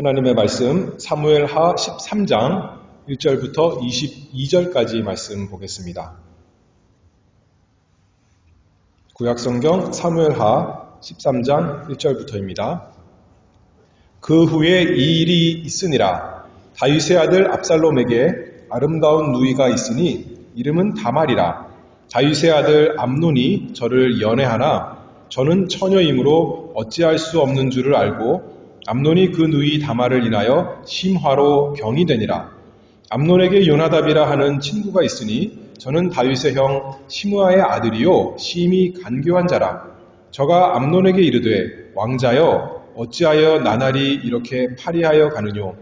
하나님의 말씀 사무엘하 13장 1절부터 22절까지 말씀 보겠습니다. 구약성경 사무엘하 13장 1절부터입니다. 그 후에 이 일이 있으니라. 다윗의 아들 압살롬에게 아름다운 누이가 있으니 이름은 다말이라. 다윗의 아들 암논이 저를 연애하나 저는 처녀이므로 어찌할 수 없는 줄을 알고 암논이 그 누이 다말을 인하여 심화로 병이 되니라. 암논에게 요나답이라 하는 친구가 있으니 저는 다윗의 형 시므아의 아들이요 심히 간교한 자라. 저가 암논에게 이르되 왕자여 어찌하여 나날이 이렇게 파리하여 가느뇨.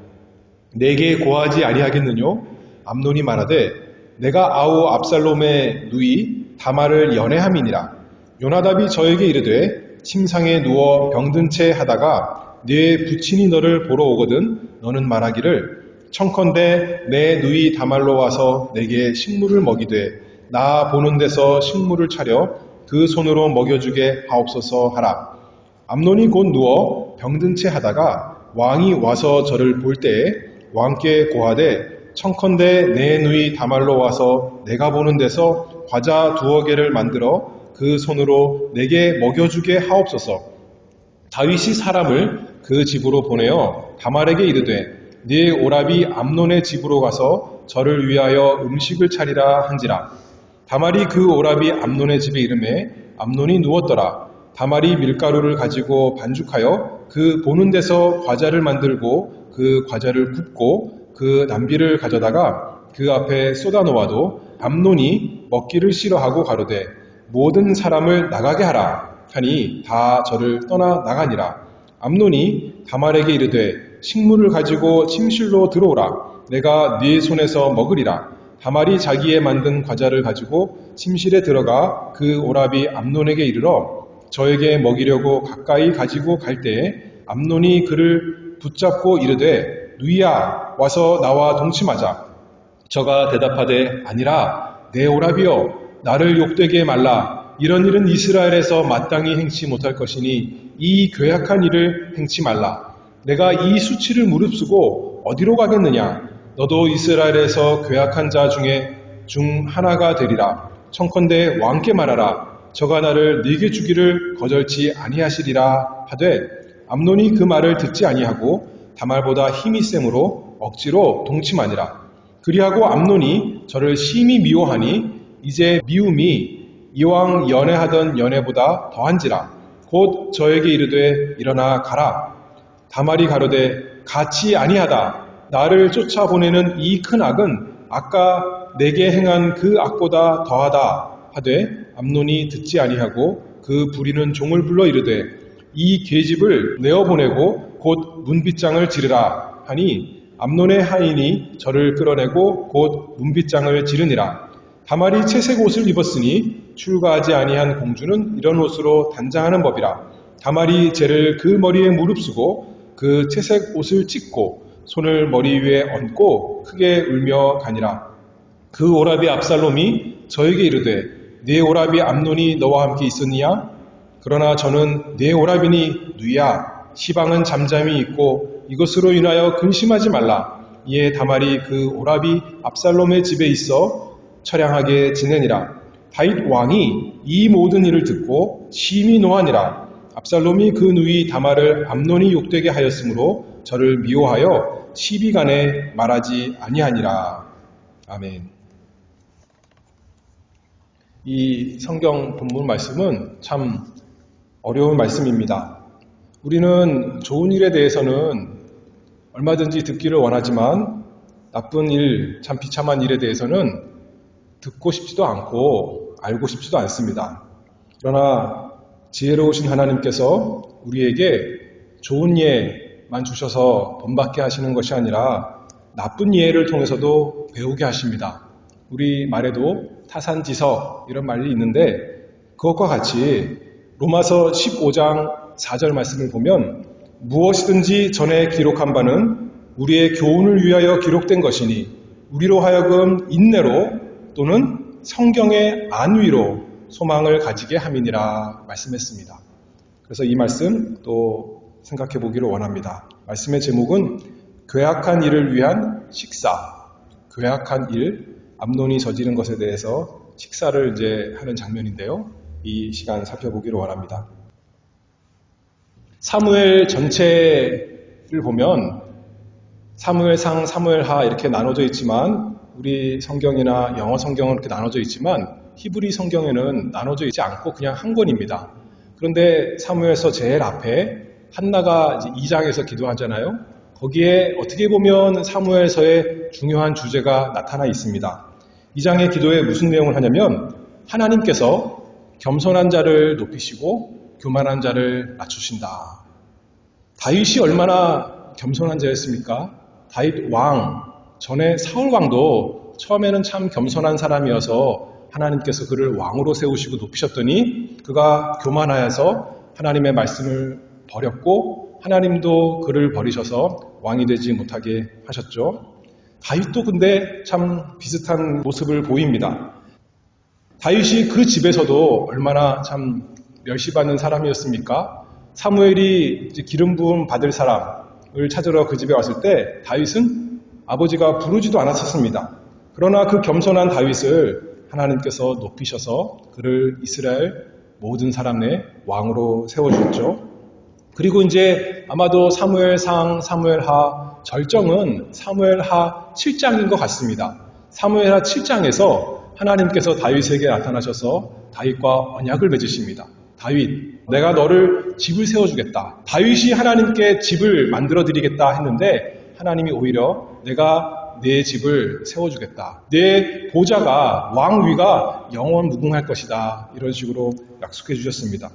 내게 고하지 아니하겠느뇨. 암논이 말하되 내가 아우 압살롬의 누이 다말을 연애함이니라. 요나답이 저에게 이르되 침상에 누워 병든 채 하다가 네 부친이 너를 보러 오거든 너는 말하기를 청컨대 내 누이 다말로 와서 내게 식물을 먹이되 나 보는 데서 식물을 차려 그 손으로 먹여주게 하옵소서 하라. 암논이 곧 누워 병든 채 하다가 왕이 와서 저를 볼 때에 왕께 고하되 청컨대 내 누이 다말로 와서 내가 보는 데서 과자 2개를 만들어 그 손으로 내게 먹여주게 하옵소서. 다윗이 사람을 그 집으로 보내어 다말에게 이르되 네 오라비 암논의 집으로 가서 저를 위하여 음식을 차리라 한지라. 다말이 그 오라비 암논의 집에 이르매 암논이 누웠더라. 다말이 밀가루를 가지고 반죽하여 그 보는 데서 과자를 만들고 그 과자를 굽고 그 남비를 가져다가 그 앞에 쏟아 놓아도 암논이 먹기를 싫어하고 가로되 모든 사람을 나가게 하라 하니 다 저를 떠나 나가니라. 암논이 다말에게 이르되 식물을 가지고 침실로 들어오라. 내가 네 손에서 먹으리라. 다말이 자기의 만든 과자를 가지고 침실에 들어가 그 오라비 암논에게 이르러 저에게 먹이려고 가까이 가지고 갈 때에 암논이 그를 붙잡고 이르되 누이야 와서 나와 동침하자. 저가 대답하되 아니라 내 오라비여 나를 욕되게 말라. 이런 일은 이스라엘에서 마땅히 행치 못할 것이니 이 괴악한 일을 행치 말라. 내가 이 수치를 무릅쓰고 어디로 가겠느냐. 너도 이스라엘에서 괴악한 자 중 하나가 되리라. 청컨대 왕께 말하라. 저가 나를 네게 주기를 거절치 아니하시리라 하되 암논이 그 말을 듣지 아니하고 다말보다 힘이 세므로 억지로 동침하니라. 그리하고 암논이 저를 심히 미워하니 이제 미움이 이왕 연애하던 연애보다 더한지라. 곧 저에게 이르되 일어나 가라. 다말이 가로되 같이 아니하다. 나를 쫓아보내는 이 큰 악은 아까 내게 행한 그 악보다 더하다 하되 암논이 듣지 아니하고 그 부리는 종을 불러 이르되 이 계집을 내어보내고 곧 문빗장을 지르라 하니 암논의 하인이 저를 끌어내고 곧 문빗장을 지르니라. 다말이 채색 옷을 입었으니 출가하지 아니한 공주는 이런 옷으로 단장하는 법이라. 다말이 쟤를 그 머리에 무릅쓰고 그 채색 옷을 찢고 손을 머리 위에 얹고 크게 울며 가니라. 그 오라비 압살롬이 저에게 이르되 네 오라비 암논이 너와 함께 있었느냐? 그러나 저는 네 오라비니 누이야 시방은 잠잠히 있고 이것으로 인하여 근심하지 말라. 이에 다말이 그 오라비 압살롬의 집에 있어 처량하게 지내니라. 다윗 왕이 이 모든 일을 듣고 심히 노하니라. 압살롬이 그 누이 다말을 암논이 욕되게 하였으므로 저를 미워하여 시비간에 말하지 아니하니라. 아멘. 이 성경 본문 말씀은 참 어려운 말씀입니다. 우리는 좋은 일에 대해서는 얼마든지 듣기를 원하지만 나쁜 일, 참 비참한 일에 대해서는 듣고 싶지도 않고 알고 싶지도 않습니다. 그러나 지혜로우신 하나님께서 우리에게 좋은 예만 주셔서 본받게 하시는 것이 아니라 나쁜 예를 통해서도 배우게 하십니다. 우리 말에도 타산지석 이런 말이 있는데 그것과 같이 로마서 15장 4절 말씀을 보면 무엇이든지 전에 기록한 바는 우리의 교훈을 위하여 기록된 것이니 우리로 하여금 인내로 또는 성경의 안위로 소망을 가지게 함이니라 말씀했습니다. 그래서 이 말씀 또 생각해 보기를 원합니다. 말씀의 제목은 괴악한 일을 위한 식사, 괴악한 일, 암논이 저지른 것에 대해서 식사를 이제 하는 장면인데요. 이 시간 살펴보기를 원합니다. 사무엘 전체를 보면 사무엘상, 사무엘하 이렇게 나눠져 있지만 우리 성경이나 영어 성경은 이렇게 나눠져 있지만 히브리 성경에는 나눠져 있지 않고 그냥 한 권입니다. 그런데 사무엘서 제일 앞에 한나가 이제 2장에서 기도하잖아요. 거기에 어떻게 보면 사무엘서의 중요한 주제가 나타나 있습니다. 2장의 기도에 무슨 내용을 하냐면 하나님께서 겸손한 자를 높이시고 교만한 자를 낮추신다. 다윗이 얼마나 겸손한 자였습니까? 다윗 왕, 전에 사울 왕도 처음에는 참 겸손한 사람이어서 하나님께서 그를 왕으로 세우시고 높이셨더니 그가 교만하여서 하나님의 말씀을 버렸고 하나님도 그를 버리셔서 왕이 되지 못하게 하셨죠. 다윗도 근데 참 비슷한 모습을 보입니다. 다윗이 그 집에서도 얼마나 참 멸시받는 사람이었습니까? 사무엘이 이제 기름 부음 받을 사람을 찾으러 그 집에 왔을 때 다윗은 아버지가 부르지도 않았었습니다. 그러나 그 겸손한 다윗을 하나님께서 높이셔서 그를 이스라엘 모든 사람의 왕으로 세워주셨죠. 그리고 이제 아마도 사무엘상, 사무엘하 절정은 사무엘하 7장인 것 같습니다. 사무엘하 7장에서 하나님께서 다윗에게 나타나셔서 다윗과 언약을 맺으십니다. 다윗, 내가 너를 집을 세워주겠다. 다윗이 하나님께 집을 만들어드리겠다 했는데 하나님이 오히려 내가 내 집을 세워주겠다. 내 보좌가 왕위가 영원 무궁할 것이다. 이런 식으로 약속해 주셨습니다.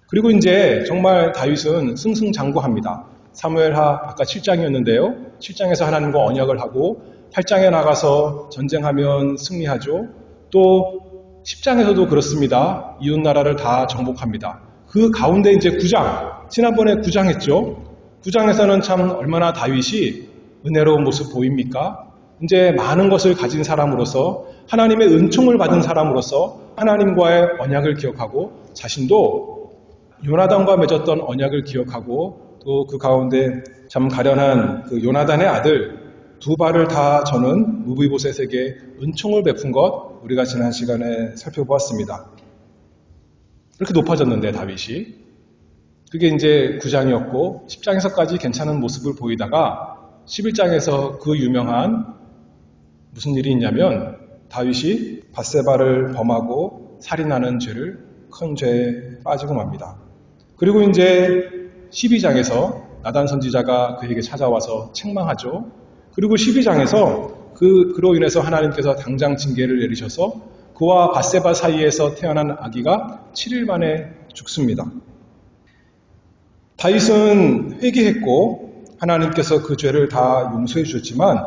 그리고 이제 정말 다윗은 승승장구합니다. 사무엘하 아까 7장이었는데요. 7장에서 하나님과 언약을 하고 8장에 나가서 전쟁하면 승리하죠. 또 10장에서도 그렇습니다. 이웃나라를 다 정복합니다. 그 가운데 이제 9장, 지난번에 9장 했죠. 9장에서는 참 얼마나 다윗이 은혜로운 모습 보입니까? 이제 많은 것을 가진 사람으로서 하나님의 은총을 받은 사람으로서 하나님과의 언약을 기억하고 자신도 요나단과 맺었던 언약을 기억하고 또 그 가운데 참 가련한 그 요나단의 아들 두 발을 다 저는 무비보셋에게 은총을 베푼 것 우리가 지난 시간에 살펴보았습니다. 이렇게 높아졌는데 다윗이 그게 이제 9장이었고 10장에서까지 괜찮은 모습을 보이다가 11장에서 그 유명한 무슨 일이 있냐면 다윗이 밧세바를 범하고 살인하는 죄를 큰 죄에 빠지고 맙니다. 그리고 이제 12장에서 나단 선지자가 그에게 찾아와서 책망하죠. 그리고 12장에서 그로 인해서 하나님께서 당장 징계를 내리셔서 그와 밧세바 사이에서 태어난 아기가 7일 만에 죽습니다. 다윗은 회개했고 하나님께서 그 죄를 다 용서해 주셨지만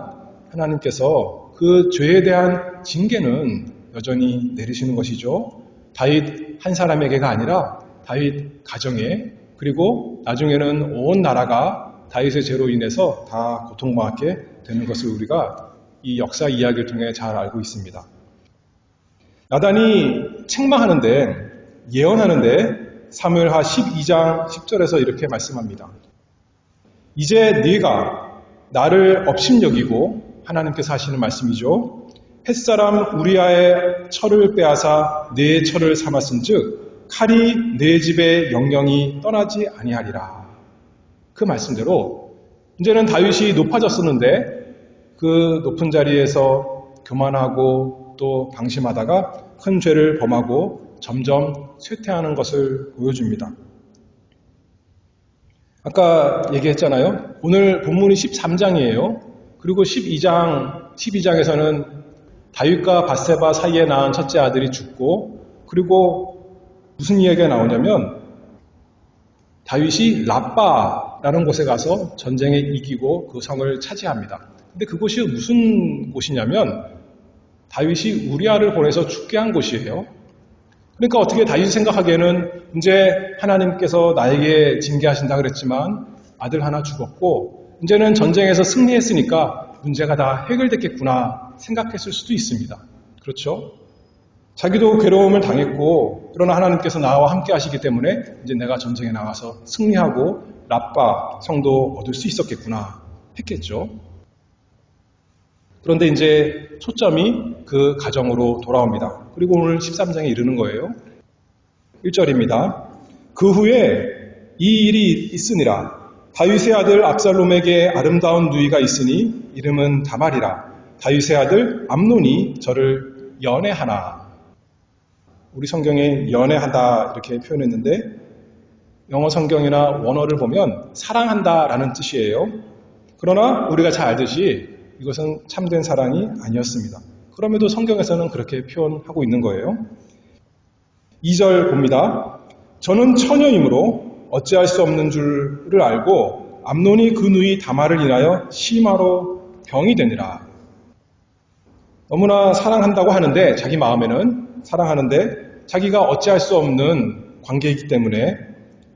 하나님께서 그 죄에 대한 징계는 여전히 내리시는 것이죠. 다윗 한 사람에게가 아니라 다윗 가정에 그리고 나중에는 온 나라가 다윗의 죄로 인해서 다 고통받게 되는 것을 우리가 이 역사 이야기를 통해 잘 알고 있습니다. 나단이 책망하는데 예언하는데 사무엘하 12장 10절에서 이렇게 말씀합니다. 이제 네가 나를 업신여기고 하나님께서 하시는 말씀이죠. 햇사람 우리아의 철을 빼앗아 내 철을 삼았은즉 칼이 내 집의 영영이 떠나지 아니하리라. 그 말씀대로 이제는 다윗이 높아졌었는데 그 높은 자리에서 교만하고 또 방심하다가 큰 죄를 범하고 점점 쇠퇴하는 것을 보여줍니다. 아까 얘기했잖아요. 오늘 본문이 13장이에요. 그리고 12장에서는 다윗과 밧세바 사이에 낳은 첫째 아들이 죽고 그리고 무슨 이야기가 나오냐면 다윗이 라빠라는 곳에 가서 전쟁에 이기고 그 성을 차지합니다. 근데 그곳이 무슨 곳이냐면 다윗이 우리아를 보내서 죽게 한 곳이에요. 그러니까 어떻게 다윗이 생각하기에는 이제 하나님께서 나에게 징계하신다 그랬지만 아들 하나 죽었고 이제는 전쟁에서 승리했으니까 문제가 다 해결됐겠구나 생각했을 수도 있습니다. 그렇죠? 자기도 괴로움을 당했고 그러나 하나님께서 나와 함께 하시기 때문에 이제 내가 전쟁에 나가서 승리하고 라빠 성도 얻을 수 있었겠구나 했겠죠. 그런데 이제 초점이 그 가정으로 돌아옵니다. 그리고 오늘 13장에 이르는 거예요. 1절입니다. 그 후에 이 일이 있으니라. 다윗의 아들 압살롬에게 아름다운 누이가 있으니 이름은 다말이라. 다윗의 아들 암논이 저를 연애하나. 우리 성경에 연애하다 이렇게 표현했는데 영어 성경이나 원어를 보면 사랑한다라는 뜻이에요. 그러나 우리가 잘 알듯이 이것은 참된 사랑이 아니었습니다. 그럼에도 성경에서는 그렇게 표현하고 있는 거예요. 2절 봅니다. 저는 처녀이므로 어찌할 수 없는 줄을 알고 암논이 그 누이 다말을 인하여 심화로 병이 되니라. 너무나 사랑한다고 하는데 자기 마음에는 사랑하는데 자기가 어찌할 수 없는 관계이기 때문에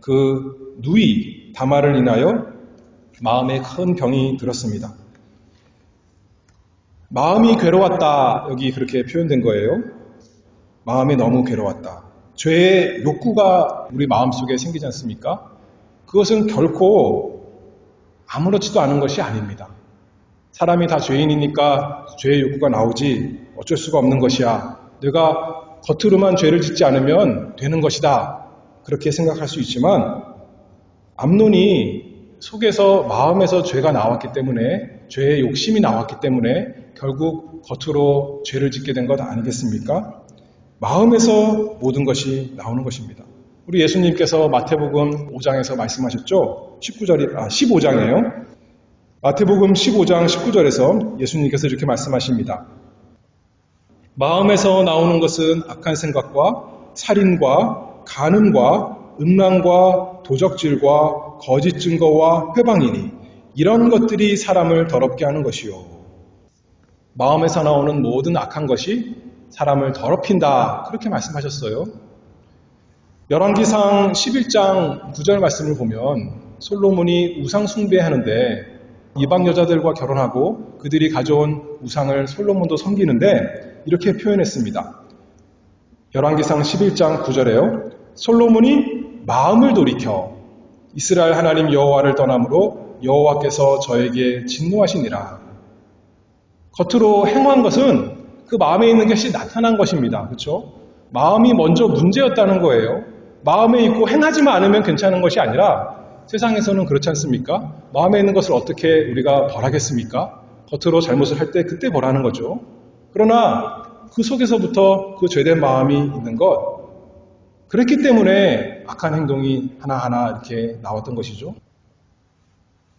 그 누이 다말을 인하여 마음에 큰 병이 들었습니다. 마음이 괴로웠다. 여기 그렇게 표현된 거예요. 마음이 너무 괴로웠다. 죄의 욕구가 우리 마음속에 생기지 않습니까? 그것은 결코 아무렇지도 않은 것이 아닙니다. 사람이 다 죄인이니까 죄의 욕구가 나오지 어쩔 수가 없는 것이야. 내가 겉으로만 죄를 짓지 않으면 되는 것이다. 그렇게 생각할 수 있지만 암논이 속에서 마음에서 죄가 나왔기 때문에 죄의 욕심이 나왔기 때문에 결국 겉으로 죄를 짓게 된 것 아니겠습니까? 마음에서 모든 것이 나오는 것입니다. 우리 예수님께서 마태복음 5장에서 말씀하셨죠? 15장이에요. 마태복음 15장 19절에서 예수님께서 이렇게 말씀하십니다. 마음에서 나오는 것은 악한 생각과 살인과 간음과 음란과 도적질과 거짓 증거와 회방이니 이런 것들이 사람을 더럽게 하는 것이요. 마음에서 나오는 모든 악한 것이 사람을 더럽힌다. 그렇게 말씀하셨어요. 열왕기상 11장 9절 말씀을 보면 솔로몬이 우상 숭배하는데 이방 여자들과 결혼하고 그들이 가져온 우상을 솔로몬도 섬기는데 이렇게 표현했습니다. 열왕기상 11장 9절에요. 솔로몬이 마음을 돌이켜 이스라엘 하나님 여호와를 떠남으로 여호와께서 저에게 진노하시니라. 겉으로 행한 것은 그 마음에 있는 것이 나타난 것입니다. 그렇죠? 마음이 먼저 문제였다는 거예요. 마음에 있고 행하지만 않으면 괜찮은 것이 아니라 세상에서는 그렇지 않습니까? 마음에 있는 것을 어떻게 우리가 벌하겠습니까? 겉으로 잘못을 할 때 그때 벌하는 거죠. 그러나 그 속에서부터 그 죄된 마음이 있는 것, 그랬기 때문에 악한 행동이 하나하나 이렇게 나왔던 것이죠.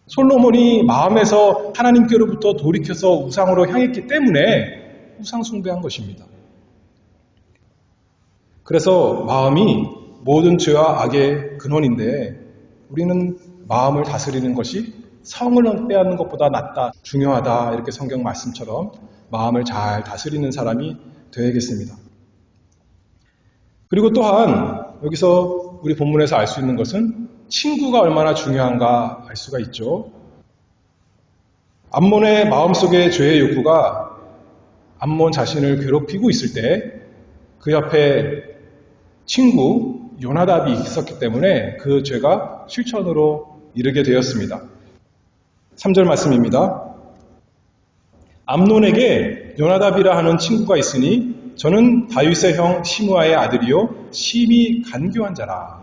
솔로몬이 마음에서 하나님께로부터 돌이켜서 우상으로 향했기 때문에 우상 숭배한 것입니다. 그래서 마음이 모든 죄와 악의 근원인데 우리는 마음을 다스리는 것이 성을 빼앗는 것보다 낫다, 중요하다 이렇게 성경 말씀처럼 마음을 잘 다스리는 사람이 되어야겠습니다. 그리고 또한 여기서 우리 본문에서 알 수 있는 것은 친구가 얼마나 중요한가 알 수가 있죠. 암몬의 마음속의 죄의 욕구가 암몬 자신을 괴롭히고 있을 때 그 옆에 친구 요나답이 있었기 때문에 그 죄가 실천으로 이르게 되었습니다. 3절 말씀입니다. 암논에게 요나답이라 하는 친구가 있으니 저는 다윗의 형 시므아의 아들이요 심히 간교한 자라.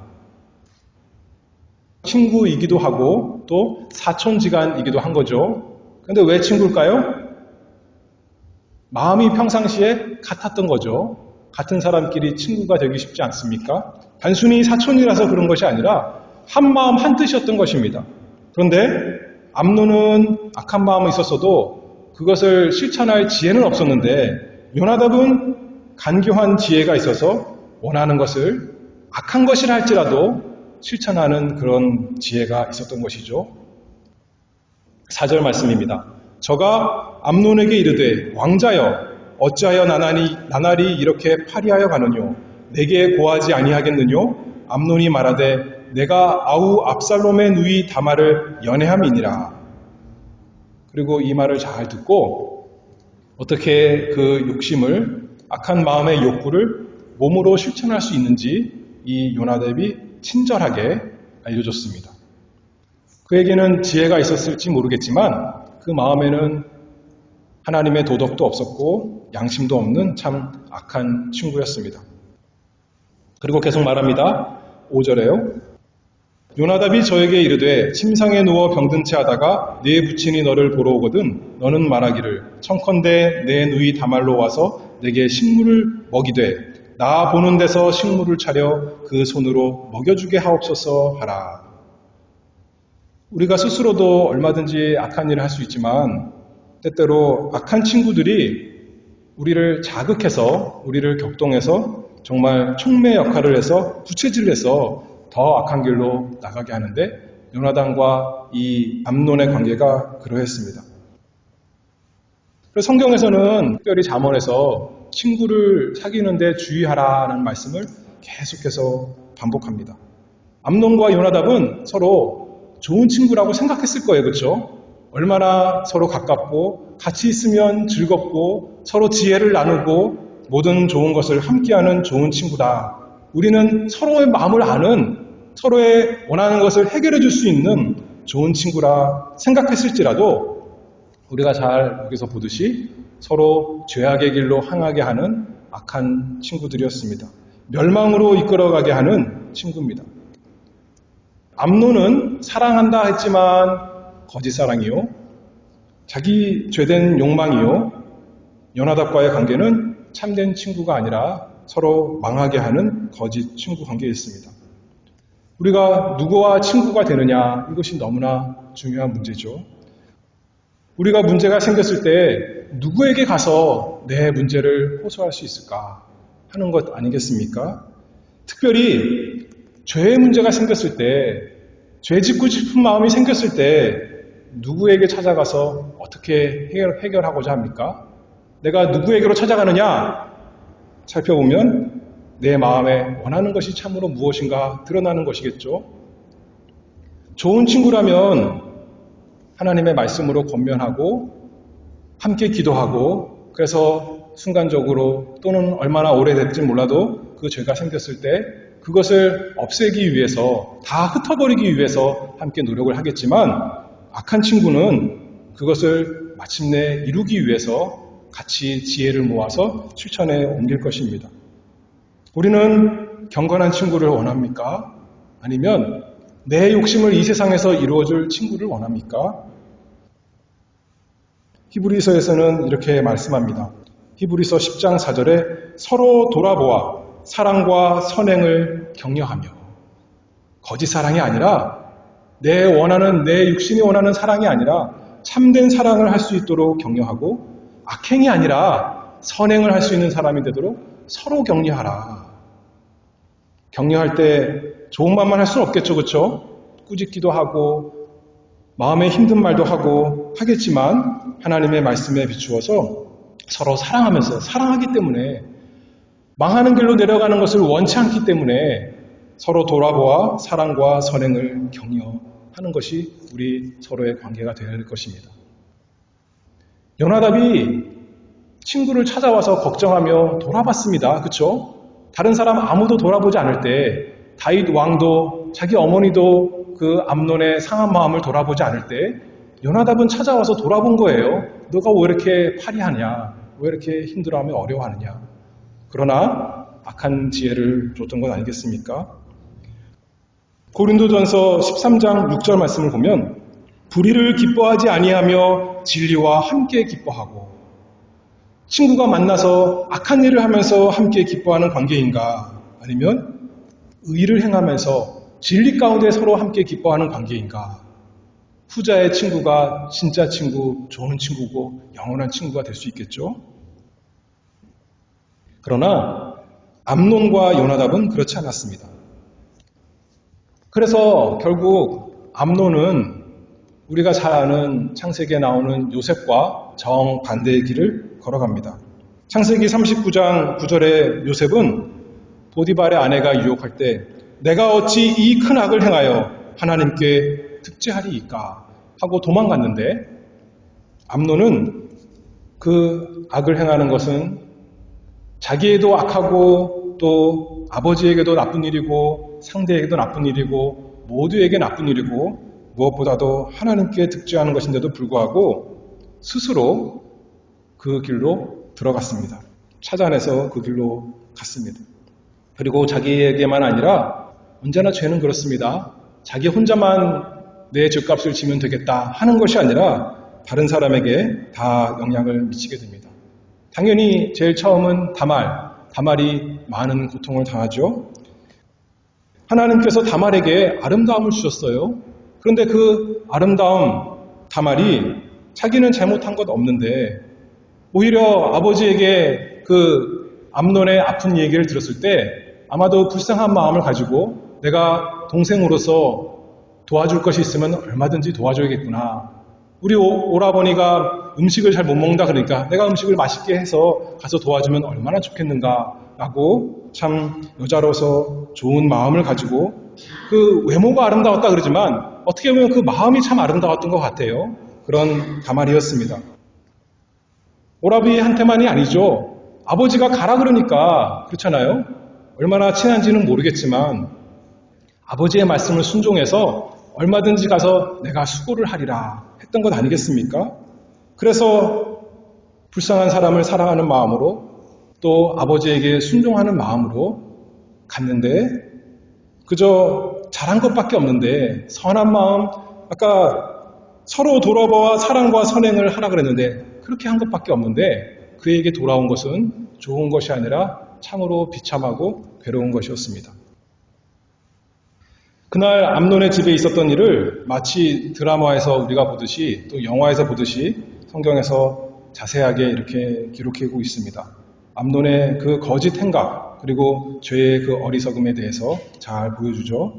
친구이기도 하고 또 사촌지간이기도 한 거죠. 그런데 왜 친구일까요? 마음이 평상시에 같았던 거죠. 같은 사람끼리 친구가 되기 쉽지 않습니까? 단순히 사촌이라서 그런 것이 아니라 한 마음 한 뜻이었던 것입니다. 그런데 암논은 악한 마음이 있었어도 그것을 실천할 지혜는 없었는데 요나답은 간교한 지혜가 있어서 원하는 것을 악한 것이라 할지라도 실천하는 그런 지혜가 있었던 것이죠. 4절 말씀입니다. 저가 암논에게 이르되 왕자여 어찌하여 나날이 이렇게 파리하여 가느뇨? 내게 고하지 아니하겠느뇨? 암논이 말하되 내가 아우 압살롬의 누이 다말을 연애함이니라. 그리고 이 말을 잘 듣고 어떻게 그 욕심을 악한 마음의 욕구를 몸으로 실천할 수 있는지 이 요나답이 친절하게 알려줬습니다. 그에게는 지혜가 있었을지 모르겠지만 그 마음에는 하나님의 도덕도 없었고 양심도 없는 참 악한 친구였습니다. 그리고 계속 말합니다. 5절에요. 요나답이 저에게 이르되 침상에 누워 병든 채 하다가 네 부친이 너를 보러 오거든 너는 말하기를 청컨대 내 누이 다말로 와서 내게 식물을 먹이되 나 보는 데서 식물을 차려 그 손으로 먹여주게 하옵소서 하라. 우리가 스스로도 얼마든지 악한 일을 할 수 있지만 때때로 악한 친구들이 우리를 자극해서 우리를 격동해서 정말 촉매 역할을 해서 부채질을 해서 더 악한 길로 나가게 하는데 요나단과 이 암논의 관계가 그러했습니다. 그래서 성경에서는 특별히 잠언에서 친구를 사귀는데 주의하라는 말씀을 계속해서 반복합니다. 암논과 요나답은 서로 좋은 친구라고 생각했을 거예요. 그렇죠? 얼마나 서로 가깝고 같이 있으면 즐겁고 서로 지혜를 나누고 모든 좋은 것을 함께하는 좋은 친구다. 우리는 서로의 마음을 아는 서로의 원하는 것을 해결해 줄 수 있는 좋은 친구라 생각했을지라도 우리가 잘 여기서 보듯이 서로 죄악의 길로 향하게 하는 악한 친구들이었습니다. 멸망으로 이끌어가게 하는 친구입니다. 암논은 사랑한다 했지만 거짓 사랑이요. 자기 죄된 욕망이요. 요나답과의 관계는 참된 친구가 아니라 서로 망하게 하는 거짓 친구 관계였습니다. 우리가 누구와 친구가 되느냐 이것이 너무나 중요한 문제죠. 우리가 문제가 생겼을 때 누구에게 가서 내 문제를 호소할 수 있을까 하는 것 아니겠습니까? 특별히 죄의 문제가 생겼을 때, 죄 짓고 싶은 마음이 생겼을 때 누구에게 찾아가서 어떻게 해결하고자 합니까? 내가 누구에게로 찾아가느냐? 살펴보면 내 마음에 원하는 것이 참으로 무엇인가 드러나는 것이겠죠. 좋은 친구라면 하나님의 말씀으로 권면하고 함께 기도하고 그래서 순간적으로 또는 얼마나 오래됐지 몰라도 그 죄가 생겼을 때 그것을 없애기 위해서 다 흩어버리기 위해서 함께 노력을 하겠지만 악한 친구는 그것을 마침내 이루기 위해서 같이 지혜를 모아서 실천에 옮길 것입니다. 우리는 경건한 친구를 원합니까? 아니면 내 욕심을 이 세상에서 이루어줄 친구를 원합니까? 히브리서에서는 이렇게 말씀합니다. 히브리서 10장 4절에 서로 돌아보아 사랑과 선행을 격려하며 거짓 사랑이 아니라 내 육신이 원하는 사랑이 아니라 참된 사랑을 할 수 있도록 격려하고 악행이 아니라 선행을 할 수 있는 사람이 되도록 서로 격려하라. 격려할 때 좋은 말만 할 수는 없겠죠. 그렇죠? 꾸짖기도 하고 마음에 힘든 말도 하고 하겠지만 하나님의 말씀에 비추어서 서로 사랑하면서 사랑하기 때문에 망하는 길로 내려가는 것을 원치 않기 때문에 서로 돌아보아 사랑과 선행을 격려하는 것이 우리 서로의 관계가 되어야 할 것입니다. 요나답이 친구를 찾아와서 걱정하며 돌아봤습니다. 그렇죠? 다른 사람 아무도 돌아보지 않을 때 다윗 왕도 자기 어머니도 그 암논의 상한 마음을 돌아보지 않을 때 요나답은 찾아와서 돌아본 거예요. 너가 왜 이렇게 파리하냐? 왜 이렇게 힘들어하며 어려워하느냐? 그러나 악한 지혜를 줬던 것 아니겠습니까? 고린도전서 13장 6절 말씀을 보면 불의를 기뻐하지 아니하며 진리와 함께 기뻐하고 친구가 만나서 악한 일을 하면서 함께 기뻐하는 관계인가? 아니면 의를 행하면서 진리 가운데 서로 함께 기뻐하는 관계인가? 후자의 친구가 진짜 친구, 좋은 친구고 영원한 친구가 될 수 있겠죠? 그러나 암논과 요나답은 그렇지 않았습니다. 그래서 결국 암논은 우리가 잘 아는 창세기에 나오는 요셉과 정반대의 길을 걸어갑니다. 창세기 39장 9절에 요셉은 보디발의 아내가 유혹할 때 내가 어찌 이 큰 악을 행하여 하나님께 득죄하리이까 하고 도망갔는데 암논은 그 악을 행하는 것은 자기에도 악하고 또 아버지에게도 나쁜 일이고 상대에게도 나쁜 일이고 모두에게 나쁜 일이고 무엇보다도 하나님께 득죄하는 것인데도 불구하고 스스로 그 길로 들어갔습니다. 찾아내서 그 길로 갔습니다. 그리고 자기에게만 아니라 언제나 죄는 그렇습니다. 자기 혼자만 내 죄값을 지면 되겠다 하는 것이 아니라 다른 사람에게 다 영향을 미치게 됩니다. 당연히 제일 처음은 다말이 많은 고통을 당하죠. 하나님께서 다말에게 아름다움을 주셨어요. 그런데 그 아름다움 다말이 자기는 잘못한 것 없는데 오히려 아버지에게 그 암논의 아픈 얘기를 들었을 때 아마도 불쌍한 마음을 가지고 내가 동생으로서 도와줄 것이 있으면 얼마든지 도와줘야겠구나. 우리 오라버니가 음식을 잘 못 먹는다 그러니까 내가 음식을 맛있게 해서 가서 도와주면 얼마나 좋겠는가 라고 참 여자로서 좋은 마음을 가지고 그 외모가 아름다웠다 그러지만 어떻게 보면 그 마음이 참 아름다웠던 것 같아요. 그런 다말이었습니다. 오라비한테만이 아니죠. 아버지가 가라 그러니까 그렇잖아요. 얼마나 친한지는 모르겠지만 아버지의 말씀을 순종해서 얼마든지 가서 내가 수고를 하리라 했던 것 아니겠습니까? 그래서 불쌍한 사람을 사랑하는 마음으로 또 아버지에게 순종하는 마음으로 갔는데 그저 잘한 것밖에 없는데 선한 마음, 아까 서로 돌아보아 사랑과 선행을 하라 그랬는데 그렇게 한 것밖에 없는데 그에게 돌아온 것은 좋은 것이 아니라 참으로 비참하고 괴로운 것이었습니다. 그날 암논의 집에 있었던 일을 마치 드라마에서 우리가 보듯이 또 영화에서 보듯이 성경에서 자세하게 이렇게 기록하고 있습니다. 암논의 그 거짓 행각 그리고 죄의 그 어리석음에 대해서 잘 보여주죠.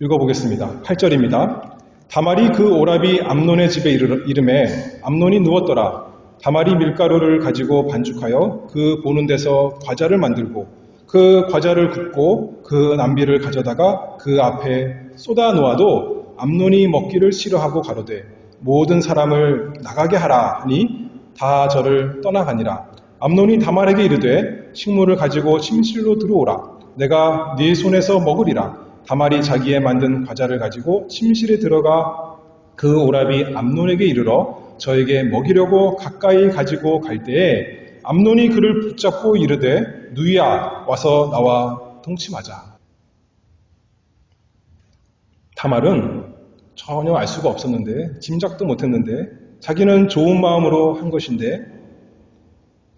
읽어보겠습니다. 8절입니다. 다말이 그 오라비 암논의 집에 이름에 암논이 누웠더라. 다말이 밀가루를 가지고 반죽하여 그 보는 데서 과자를 만들고 그 과자를 굽고 그 남비를 가져다가 그 앞에 쏟아 놓아도 암논이 먹기를 싫어하고 가로되 모든 사람을 나가게 하라 하니 다 저를 떠나가니라. 암논이 다말에게 이르되 식물을 가지고 침실로 들어오라. 내가 네 손에서 먹으리라. 다말이 자기의 만든 과자를 가지고 침실에 들어가 그 오라비 암논에게 이르러 저에게 먹이려고 가까이 가지고 갈 때에 암논이 그를 붙잡고 이르되 누이야 와서 나와 동침하자. 다말은 전혀 알 수가 없었는데 짐작도 못했는데 자기는 좋은 마음으로 한 것인데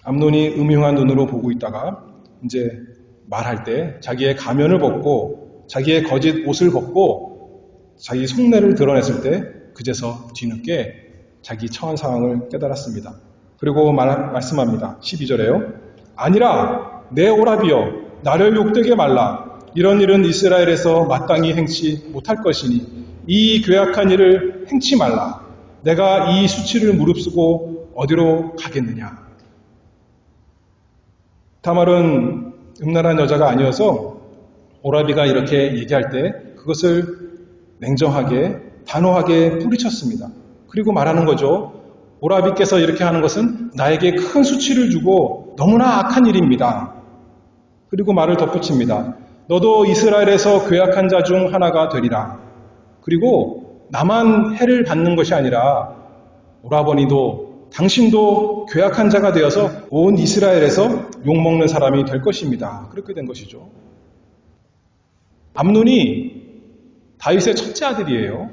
암논이 음흉한 눈으로 보고 있다가 이제 말할 때 자기의 가면을 벗고 자기의 거짓 옷을 벗고 자기 속내를 드러냈을 때 그제서 뒤늦게 자기 처한 상황을 깨달았습니다. 그리고 말씀합니다. 12절에요. 아니라 내 오라비여 나를 욕되게 말라. 이런 일은 이스라엘에서 마땅히 행치 못할 것이니 이 괴악한 일을 행치 말라. 내가 이 수치를 무릅쓰고 어디로 가겠느냐. 다말은 음란한 여자가 아니어서 오라비가 이렇게 얘기할 때 그것을 냉정하게 단호하게 뿌리쳤습니다. 그리고 말하는 거죠. 오라비께서 이렇게 하는 것은 나에게 큰 수치를 주고 너무나 악한 일입니다. 그리고 말을 덧붙입니다. 너도 이스라엘에서 괴악한 자 중 하나가 되리라. 그리고 나만 해를 받는 것이 아니라 오라버니도 당신도 괴악한 자가 되어서 온 이스라엘에서 욕먹는 사람이 될 것입니다. 그렇게 된 것이죠. 암논이 다윗의 첫째 아들이에요.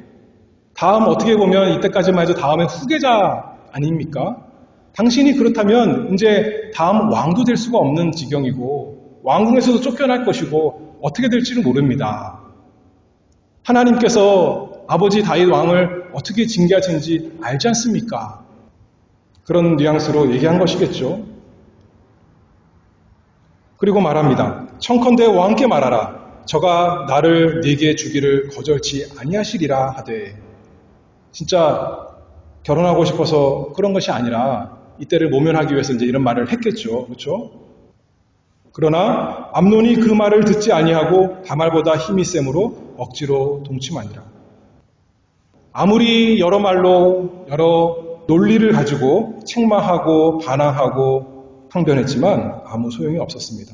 다음 어떻게 보면 이때까지만 해도 다음의 후계자 아닙니까? 당신이 그렇다면 이제 다음 왕도 될 수가 없는 지경이고 왕궁에서도 쫓겨날 것이고 어떻게 될지를 모릅니다. 하나님께서 아버지 다윗 왕을 어떻게 징계하신지 알지 않습니까? 그런 뉘앙스로 얘기한 것이겠죠. 그리고 말합니다. 청컨대 왕께 말하라. 저가 나를 네게 주기를 거절치 아니하시리라 하되. 진짜 결혼하고 싶어서 그런 것이 아니라 이때를 모면하기 위해서 이제 이런 말을 했겠죠. 그렇죠? 그러나 암논이 그 말을 듣지 아니하고 다말보다 힘이 셈으로 억지로 동침하니라. 아무리 여러 말로 여러 논리를 가지고 책망하고 반항하고 항변했지만 아무 소용이 없었습니다.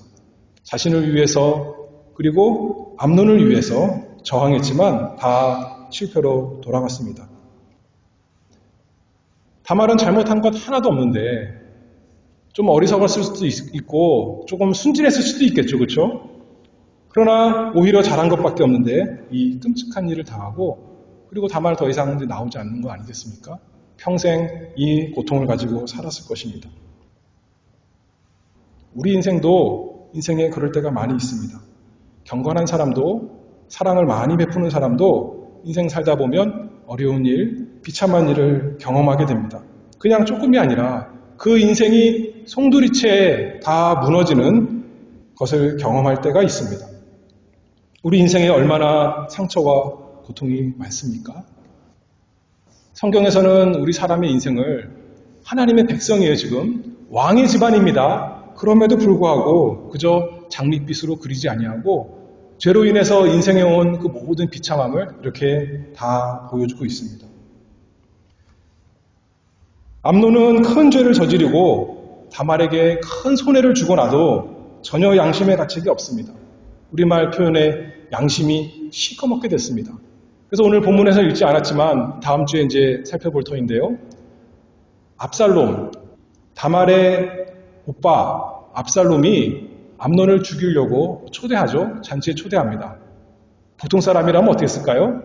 자신을 위해서 그리고 암논을 위해서 저항했지만 다 실패로 돌아갔습니다. 다말은 잘못한 것 하나도 없는데 좀 어리석었을 수도 있고 조금 순진했을 수도 있겠죠. 그렇죠? 그러나 오히려 잘한 것밖에 없는데 이 끔찍한 일을 당하고 그리고 다말 더 이상 나오지 않는 거 아니겠습니까? 평생 이 고통을 가지고 살았을 것입니다. 우리 인생에 그럴 때가 많이 있습니다. 경건한 사람도 사랑을 많이 베푸는 사람도 인생 살다 보면 어려운 일, 비참한 일을 경험하게 됩니다. 그냥 조금이 아니라 그 인생이 송두리째 다 무너지는 것을 경험할 때가 있습니다. 우리 인생에 얼마나 상처와 고통이 많습니까? 성경에서는 우리 사람의 인생을 하나님의 백성이에요. 지금 왕의 집안입니다. 그럼에도 불구하고 그저 장밋빛으로 그리지 아니하고 죄로 인해서 인생에 온 그 모든 비참함을 이렇게 다 보여주고 있습니다. 암논은 큰 죄를 저지르고 다말에게 큰 손해를 주고 나도 전혀 양심의 가책이 없습니다. 우리말 표현에 양심이 시커멓게 됐습니다. 그래서 오늘 본문에서 읽지 않았지만 다음 주에 이제 살펴볼 터인데요. 압살롬, 다말의 오빠 압살롬이 암논을 죽이려고 초대하죠. 잔치에 초대합니다. 보통 사람이라면 어떻게 했을까요?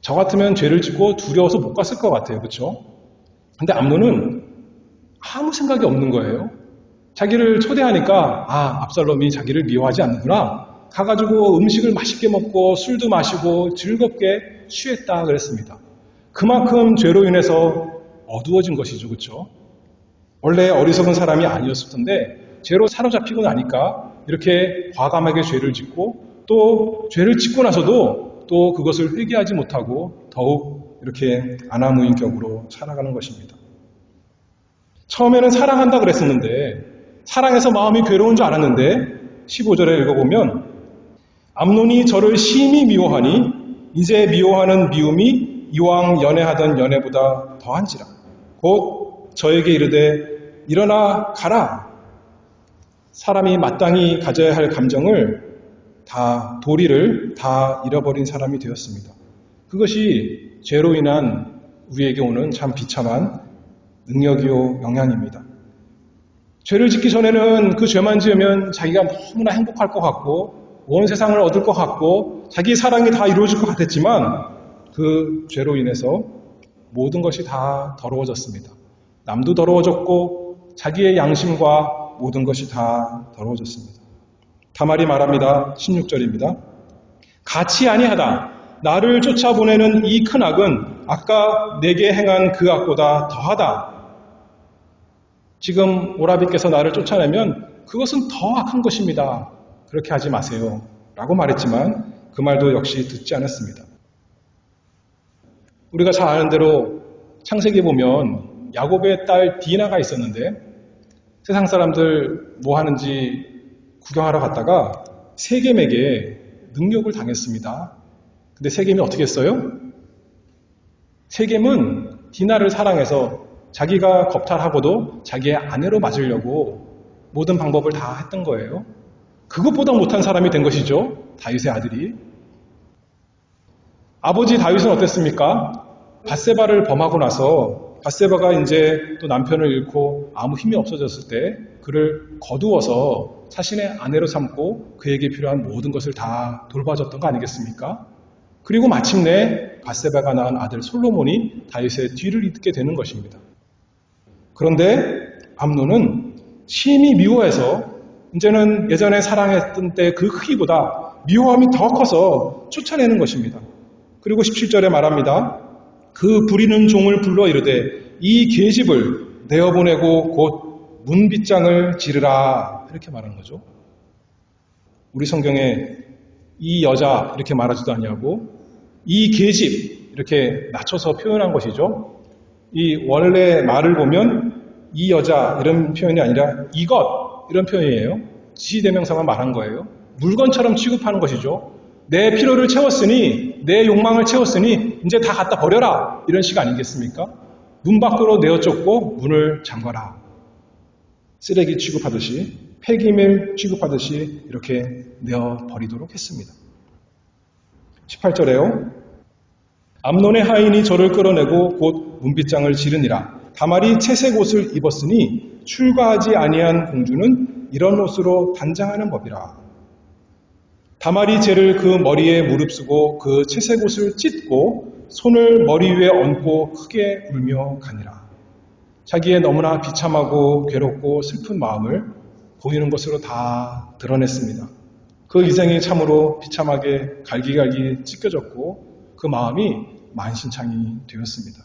저 같으면 죄를 짓고 두려워서 못 갔을 것 같아요. 그렇죠? 근데 암논은 아무 생각이 없는 거예요. 자기를 초대하니까 압살롬이 자기를 미워하지 않는구나. 가가지고 음식을 맛있게 먹고 술도 마시고 즐겁게 취했다 그랬습니다. 그만큼 죄로 인해서 어두워진 것이죠. 그렇죠? 원래 어리석은 사람이 아니었을 텐데 죄로 사로잡히고 나니까 이렇게 과감하게 죄를 짓고 또 죄를 짓고 나서도 또 그것을 회개하지 못하고 더욱 이렇게 아나무인격으로 살아가는 것입니다. 처음에는 사랑한다 그랬었는데 사랑해서 마음이 괴로운 줄 알았는데 15절에 읽어보면 암논이 저를 심히 미워하니 이제 미워하는 미움이 이왕 연애하던 연애보다 더한지라 곧 저에게 이르되 일어나 가라. 사람이 마땅히 가져야 할 감정을 도리를 다 잃어버린 사람이 되었습니다. 그것이 죄로 인한 우리에게 오는 참 비참한 능력이요 영향입니다. 죄를 짓기 전에는 그 죄만 지으면 자기가 너무나 행복할 것 같고 온 세상을 얻을 것 같고 자기 사랑이 다 이루어질 것 같았지만 그 죄로 인해서 모든 것이 다 더러워졌습니다. 남도 더러워졌고 자기의 양심과 모든 것이 다 더러워졌습니다. 다말이 말합니다. 16절입니다. 같이 아니하다. 나를 쫓아보내는 이 큰 악은 아까 내게 행한 그 악보다 더하다. 지금 오라비께서 나를 쫓아내면 그것은 더 악한 것입니다. 그렇게 하지 마세요. 라고 말했지만 그 말도 역시 듣지 않았습니다. 우리가 잘 아는 대로 창세기에 보면 야곱의 딸 디나가 있었는데 세상 사람들 뭐 하는지 구경하러 갔다가 세겜에게 능욕을 당했습니다. 근데 세겜이 어떻게 했어요? 세겜은 디나를 사랑해서 자기가 겁탈하고도 자기의 아내로 맞으려고 모든 방법을 다 했던 거예요. 그것보다 못한 사람이 된 것이죠. 다윗의 아들이. 아버지 다윗은 어땠습니까? 밧세바를 범하고 나서 밧세바가 이제 또 남편을 잃고 아무 힘이 없어졌을 때 그를 거두어서 자신의 아내로 삼고 그에게 필요한 모든 것을 다 돌봐줬던 거 아니겠습니까? 그리고 마침내 밧세바가 낳은 아들 솔로몬이 다윗의 뒤를 잇게 되는 것입니다. 그런데 암논은 심히 미워해서 이제는 예전에 사랑했던 때 그 크기보다 미워함이 더 커서 쫓아내는 것입니다. 그리고 17절에 말합니다. 그 부리는 종을 불러 이르되 이 계집을 내어보내고 곧 문빗장을 지르라 이렇게 말하는 거죠. 우리 성경에 이 여자 이렇게 말하지도 아니하고 이 계집 이렇게 낮춰서 표현한 것이죠. 이 원래 말을 보면 이 여자 이런 표현이 아니라 이것 이런 표현이에요. 지시대명사만 말한 거예요. 물건처럼 취급하는 것이죠. 내 필요를 채웠으니 내 욕망을 채웠으니 이제 다 갖다 버려라 이런 식 아니겠습니까? 문 밖으로 내어쫓고 문을 잠가라. 쓰레기 취급하듯이, 폐기물 취급하듯이 이렇게 내어버리도록 했습니다. 18절에요. 암논의 하인이 저를 끌어내고 곧 문빗장을 지르니라. 다말이 채색 옷을 입었으니 출가하지 아니한 공주는 이런 옷으로 단장하는 법이라. 다말이 쟤를 그 머리에 무릅쓰고 그 채색 옷을 찢고 손을 머리 위에 얹고 크게 울며 가니라. 자기의 너무나 비참하고 괴롭고 슬픈 마음을 보이는 것으로 다 드러냈습니다. 그 인생이 참으로 비참하게 갈기갈기 찢겨졌고 그 마음이 만신창이 되었습니다.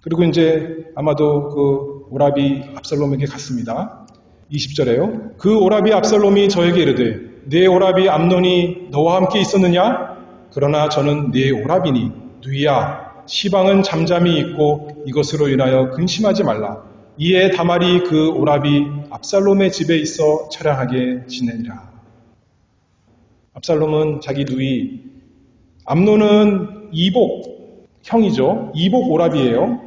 그리고 이제 아마도 그 오라비 압살롬에게 갔습니다. 20절에요. 그 오라비 압살롬이 저에게 이르되 네 오라비 암논이 너와 함께 있었느냐? 그러나 저는 네 오라비니 누이야 시방은 잠잠히 있고 이것으로 인하여 근심하지 말라. 이에 다말이 그 오라비 압살롬의 집에 있어 처량하게 지내니라. 압살롬은 자기 누이, 암논은 이복 형이죠. 이복 오라비예요.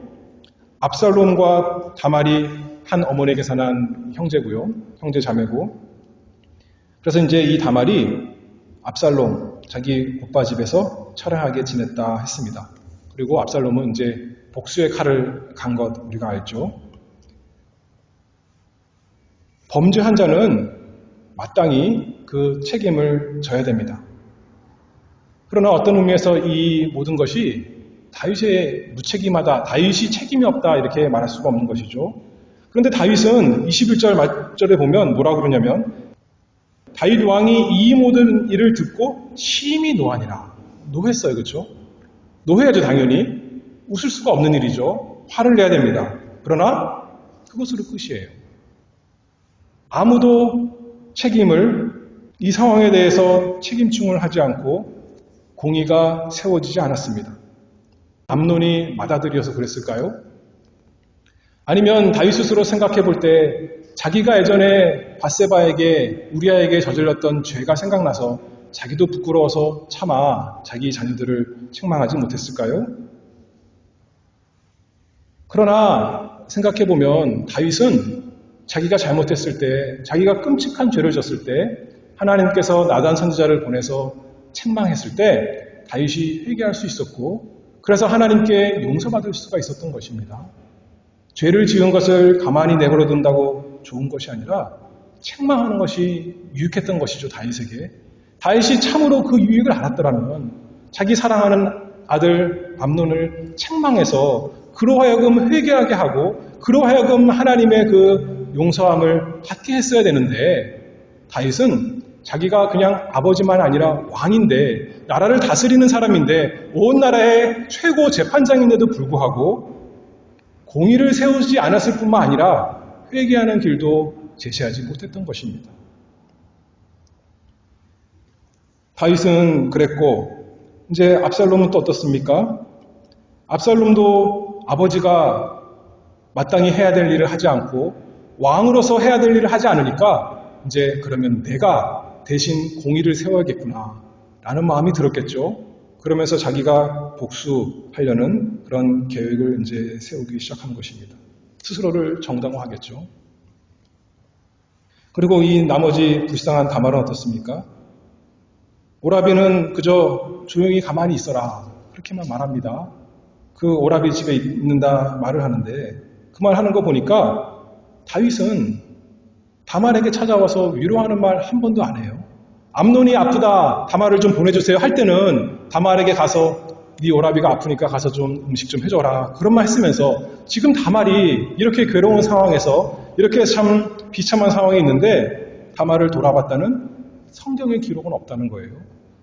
압살롬과 다말이 한 어머니에게서 난 형제고요. 형제 자매고. 그래서 이제 이 다말이 압살롬, 자기 오빠 집에서 처량하게 지냈다 했습니다. 그리고 압살롬은 이제 복수의 칼을 간 것 우리가 알죠. 범죄한 자는 마땅히 그 책임을 져야 됩니다. 그러나 어떤 의미에서 이 모든 것이 다윗의 무책임하다, 다윗이 책임이 없다 이렇게 말할 수가 없는 것이죠. 그런데 다윗은 21절 말절에 보면 뭐라고 그러냐면 다윗 왕이 이 모든 일을 듣고 심히 노하니라. 노했어요. 그렇죠? 노해야죠. 당연히. 웃을 수가 없는 일이죠. 화를 내야 됩니다. 그러나 그것으로 끝이에요. 아무도 책임을 이 상황에 대해서 책임충을 하지 않고 공의가 세워지지 않았습니다. 암논이 맏아들이어서 그랬을까요? 아니면 다윗 스스로 생각해 볼 때 자기가 예전에 밧세바에게 우리아에게 저질렀던 죄가 생각나서 자기도 부끄러워서 차마 자기 자녀들을 책망하지 못했을까요? 그러나 생각해 보면 다윗은 자기가 잘못했을 때, 자기가 끔찍한 죄를 졌을 때 하나님께서 나단 선지자를 보내서 책망했을 때 다윗이 회개할 수 있었고 그래서 하나님께 용서받을 수가 있었던 것입니다. 죄를 지은 것을 가만히 내버려 둔다고 좋은 것이 아니라 책망하는 것이 유익했던 것이죠. 다윗에게. 다윗이 참으로 그 유익을 알았더라면 자기 사랑하는 아들 암논을 책망해서 그로 하여금 회개하게 하고 그로 하여금 하나님의 그 용서함을 받게 했어야 되는데 다윗은 자기가 그냥 아버지만 아니라 왕인데 나라를 다스리는 사람인데 온 나라의 최고 재판장인데도 불구하고 공의를 세우지 않았을 뿐만 아니라 회개하는 길도 제시하지 못했던 것입니다. 다윗은 그랬고 이제 압살롬은 또 어떻습니까? 압살롬도 아버지가 마땅히 해야 될 일을 하지 않고 왕으로서 해야 될 일을 하지 않으니까 이제 그러면 내가 대신 공의를 세워야겠구나 라는 마음이 들었겠죠. 그러면서 자기가 복수하려는 그런 계획을 이제 세우기 시작한 것입니다. 스스로를 정당화하겠죠. 그리고 이 나머지 불쌍한 다말은 어떻습니까? 오라비는 그저 조용히 가만히 있어라 그렇게만 말합니다. 그 오라비 집에 있는다 말을 하는데 그 말 하는 거 보니까 다윗은 다말에게 찾아와서 위로하는 말 한 번도 안 해요. 암논이 아프다 다말을 좀 보내주세요 할 때는 다말에게 가서 네 오라비가 아프니까 가서 좀 음식 좀 해줘라 그런 말 했으면서 지금 다말이 이렇게 괴로운 상황에서 이렇게 참 비참한 상황에 있는데 다말을 돌아봤다는 성경의 기록은 없다는 거예요.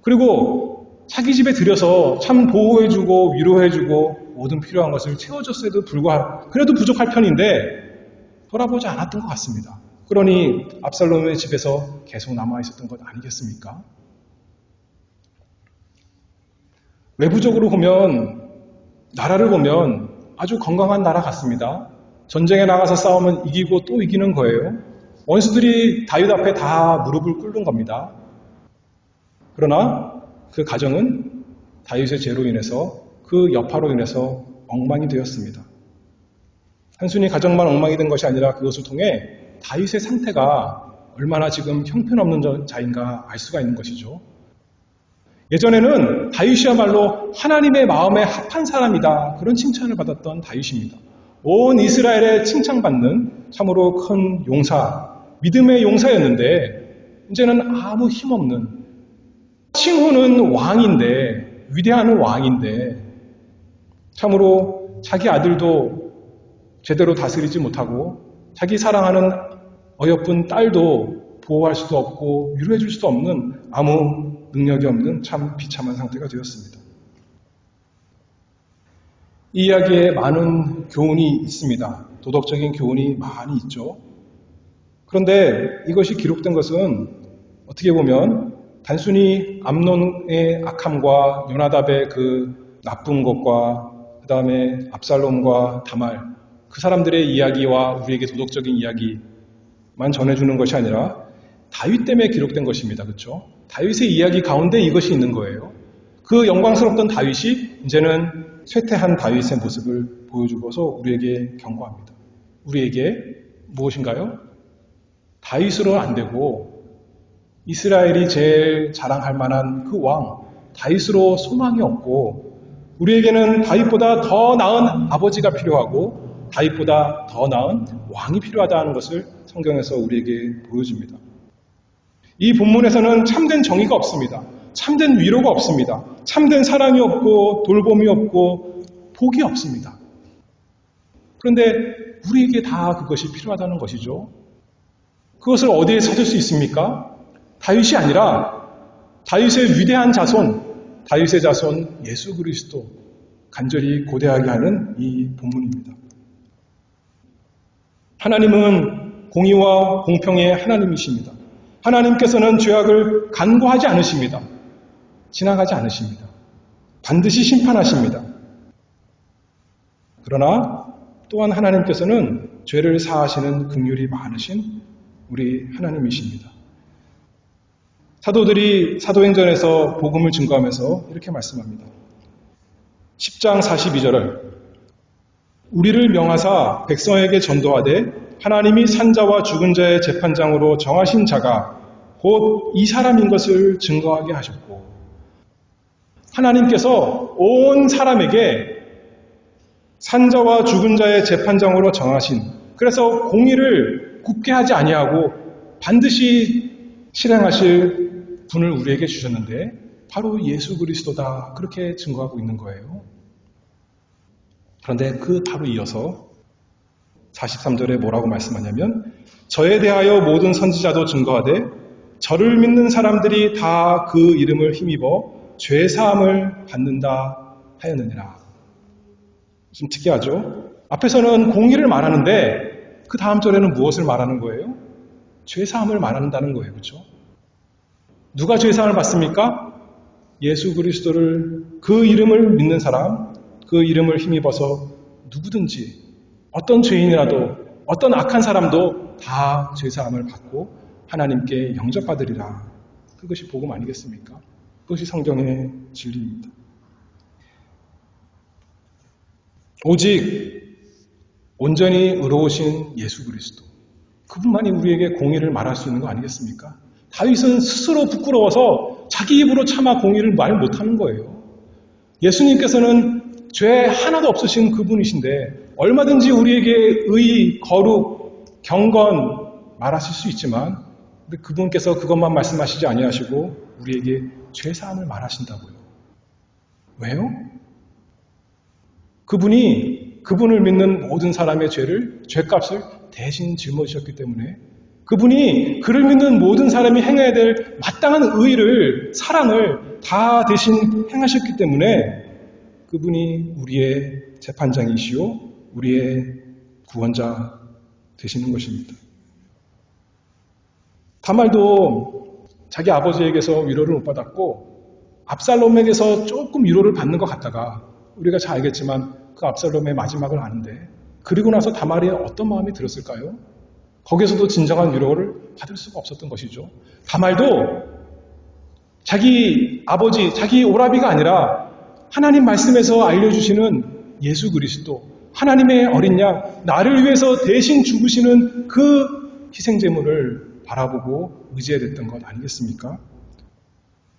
그리고 자기 집에 들여서 참 보호해주고 위로해주고 모든 필요한 것을 채워줬어도 불구하고 그래도 부족할 편인데 돌아보지 않았던 것 같습니다. 그러니 압살롬의 집에서 계속 남아있었던 것 아니겠습니까? 외부적으로 보면 나라를 보면 아주 건강한 나라 같습니다. 전쟁에 나가서 싸우면 이기고 또 이기는 거예요. 원수들이 다윗 앞에 다 무릎을 꿇는 겁니다. 그러나 그 가정은 다윗의 죄로 인해서 그 여파로 인해서 엉망이 되었습니다. 단순히 가정만 엉망이 된 것이 아니라 그것을 통해 다윗의 상태가 얼마나 지금 형편없는 자인가 알 수가 있는 것이죠. 예전에는 다윗이야말로 하나님의 마음에 합한 사람이다, 그런 칭찬을 받았던 다윗입니다. 온 이스라엘에 칭찬받는 참으로 큰 용사, 믿음의 용사였는데 이제는 아무 힘없는, 칭후는 왕인데, 위대한 왕인데 참으로 자기 아들도 제대로 다스리지 못하고 자기 사랑하는 어여쁜 딸도 보호할 수도 없고 위로해 줄 수도 없는, 아무 능력이 없는 참 비참한 상태가 되었습니다. 이 이야기에 많은 교훈이 있습니다. 도덕적인 교훈이 많이 있죠. 그런데 이것이 기록된 것은 어떻게 보면 단순히 암논의 악함과 요나답의 그 나쁜 것과 그 다음에 압살롬과 다말, 그 사람들의 이야기와 우리에게 도덕적인 이야기만 전해주는 것이 아니라 다윗 때문에 기록된 것입니다. 그렇죠? 다윗의 이야기 가운데 이것이 있는 거예요. 그 영광스럽던 다윗이 이제는 쇠퇴한 다윗의 모습을 보여주고서 우리에게 경고합니다. 우리에게 무엇인가요? 다윗으로 안 되고 이스라엘이 제일 자랑할 만한 그 왕, 다윗으로 소망이 없고, 우리에게는 다윗보다 더 나은 아버지가 필요하고 다윗보다 더 나은 왕이 필요하다는 것을 성경에서 우리에게 보여줍니다. 이 본문에서는 참된 정의가 없습니다. 참된 위로가 없습니다. 참된 사랑이 없고 돌봄이 없고 복이 없습니다. 그런데 우리에게 다 그것이 필요하다는 것이죠. 그것을 어디에 찾을 수 있습니까? 다윗이 아니라 다윗의 위대한 자손, 다윗의 자손 예수 그리스도, 간절히 고대하게 하는 이 본문입니다. 하나님은 공의와 공평의 하나님이십니다. 하나님께서는 죄악을 간과하지 않으십니다. 지나가지 않으십니다. 반드시 심판하십니다. 그러나 또한 하나님께서는 죄를 사하시는 긍휼이 많으신 우리 하나님이십니다. 사도들이 사도행전에서 복음을 증거하면서 이렇게 말씀합니다. 10장 42절을 우리를 명하사 백성에게 전도하되 하나님이 산자와 죽은 자의 재판장으로 정하신 자가 곧 이 사람인 것을 증거하게 하셨고, 하나님께서 온 사람에게 산자와 죽은 자의 재판장으로 정하신, 그래서 공의를 굽게 하지 아니하고 반드시 실행하실 분을 우리에게 주셨는데 바로 예수 그리스도다, 그렇게 증거하고 있는 거예요. 그런데 그 바로 이어서 43절에 뭐라고 말씀하냐면, 저에 대하여 모든 선지자도 증거하되 저를 믿는 사람들이 다 그 이름을 힘입어 죄사함을 받는다 하였느니라. 좀 특이하죠? 앞에서는 공의를 말하는데 그 다음 절에는 무엇을 말하는 거예요? 죄사함을 말한다는 거예요. 그렇죠? 누가 죄사함을 받습니까? 예수 그리스도를, 그 이름을 믿는 사람, 그 이름을 힘입어서 누구든지, 어떤 죄인이라도, 어떤 악한 사람도 다 죄사함을 받고 하나님께 영접받으리라. 그것이 복음 아니겠습니까? 그것이 성경의 진리입니다. 오직 온전히 의로우신 예수 그리스도, 그분만이 우리에게 공의를 말할 수 있는 거 아니겠습니까? 다윗은 스스로 부끄러워서 자기 입으로 차마 공의를 말 못하는 거예요. 예수님께서는 죄 하나도 없으신 그분이신데 얼마든지 우리에게 의, 거룩, 경건 말하실 수 있지만, 근데 그분께서 그것만 말씀하시지 아니하시고 우리에게 죄사함을 말하신다고요. 왜요? 그분이 그분을 믿는 모든 사람의 죄값을 대신 짊어지셨기 때문에, 그분이 그를 믿는 모든 사람이 행해야 될 마땅한 의를, 사랑을 다 대신 행하셨기 때문에 그분이 우리의 재판장이시오, 우리의 구원자 되시는 것입니다. 다말도 자기 아버지에게서 위로를 못 받았고 압살롬에게서 조금 위로를 받는 것 같다가, 우리가 잘 알겠지만 그 압살롬의 마지막을 아는데, 그리고 나서 다말이 어떤 마음이 들었을까요? 거기서도 진정한 위로를 받을 수가 없었던 것이죠. 다말도 자기 아버지, 자기 오라비가 아니라 하나님 말씀에서 알려주시는 예수 그리스도, 하나님의 어린 양, 나를 위해서 대신 죽으시는 그 희생제물을 바라보고 의지해야 됐던 것 아니겠습니까?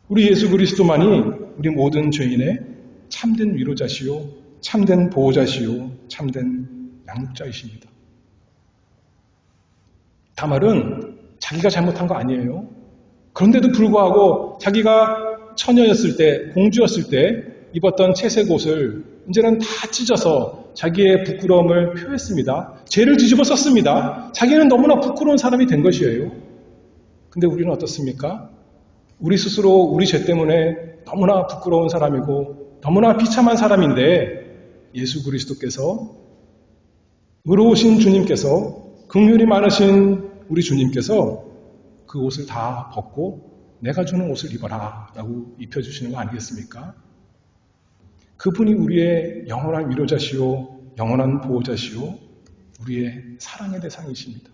우리 예수 그리스도만이 우리 모든 죄인의 참된 위로자시요, 참된 보호자시요, 참된 양육자이십니다. 다말은 자기가 잘못한 거 아니에요. 그런데도 불구하고 자기가 처녀였을 때, 공주였을 때 입었던 채색 옷을 이제는 다 찢어서 자기의 부끄러움을 표했습니다. 죄를 뒤집어 썼습니다. 자기는 너무나 부끄러운 사람이 된 것이에요. 근데 우리는 어떻습니까? 우리 스스로 우리 죄 때문에 너무나 부끄러운 사람이고 너무나 비참한 사람인데 예수 그리스도께서, 의로우신 주님께서, 긍휼이 많으신 우리 주님께서 그 옷을 다 벗고 내가 주는 옷을 입어라 라고 입혀주시는 거 아니겠습니까? 그분이 우리의 영원한 위로자시오, 영원한 보호자시오, 우리의 사랑의 대상이십니다.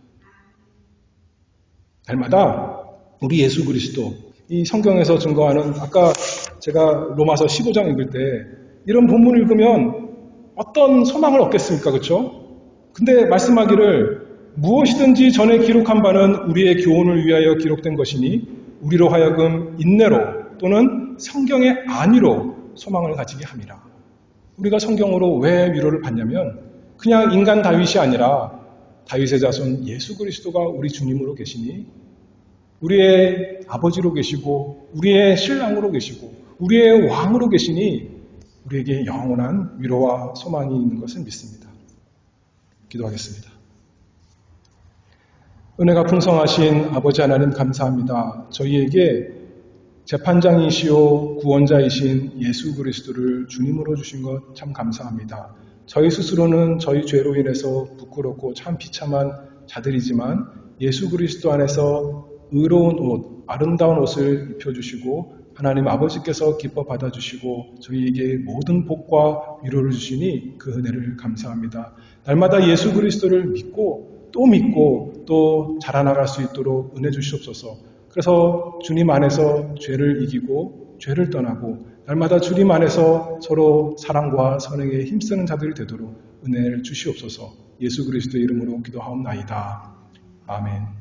날마다 우리 예수 그리스도, 이 성경에서 증거하는, 아까 제가 로마서 15장 읽을 때 이런 본문을 읽으면 어떤 소망을 얻겠습니까? 그렇죠? 근데 말씀하기를 무엇이든지 전에 기록한 바는 우리의 교훈을 위하여 기록된 것이니 우리로 하여금 인내로 또는 성경의 안위로 소망을 가지게 함이라. 우리가 성경으로 왜 위로를 받냐면 그냥 인간 다윗이 아니라 다윗의 자손 예수 그리스도가 우리 주님으로 계시니, 우리의 아버지로 계시고 우리의 신랑으로 계시고 우리의 왕으로 계시니 우리에게 영원한 위로와 소망이 있는 것을 믿습니다. 기도하겠습니다. 은혜가 풍성하신 아버지 하나님 감사합니다. 저희에게 재판장이시오 구원자이신 예수 그리스도를 주님으로 주신 것 참 감사합니다. 저희 스스로는 저희 죄로 인해서 부끄럽고 참 비참한 자들이지만 예수 그리스도 안에서 의로운 옷, 아름다운 옷을 입혀주시고 하나님 아버지께서 기뻐 받아주시고 저희에게 모든 복과 위로를 주시니 그 은혜를 감사합니다. 날마다 예수 그리스도를 믿고 또 자라나갈 수 있도록 은혜 주시옵소서. 그래서 주님 안에서 죄를 이기고 죄를 떠나고 날마다 주님 안에서 서로 사랑과 선행에 힘쓰는 자들이 되도록 은혜를 주시옵소서. 예수 그리스도의 이름으로 기도하옵나이다. 아멘.